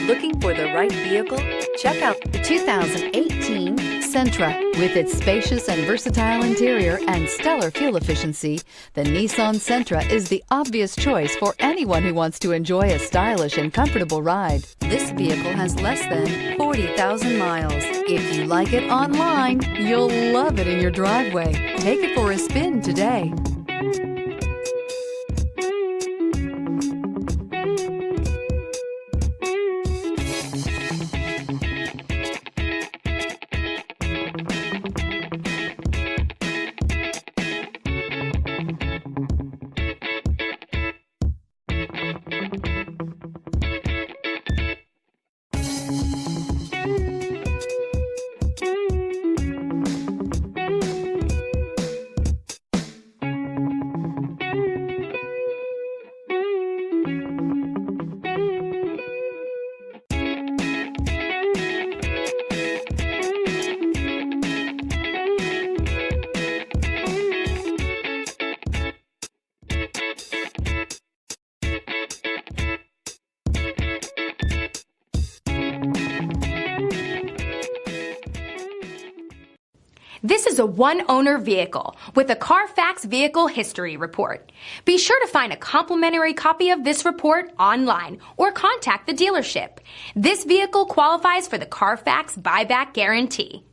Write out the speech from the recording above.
Looking for the right vehicle? Check out the 2018 Sentra. With its spacious and versatile interior and stellar fuel efficiency, the Nissan Sentra is the obvious choice for anyone who wants to enjoy a stylish and comfortable ride. This vehicle has less than 40,000 miles. If you like it online, you'll love it in your driveway. Take it for a spin today. This is a one-owner vehicle with a CARFAX Vehicle History Report. Be sure to find a complimentary copy of this report online or contact the dealership. This vehicle qualifies for the CARFAX Buyback Guarantee.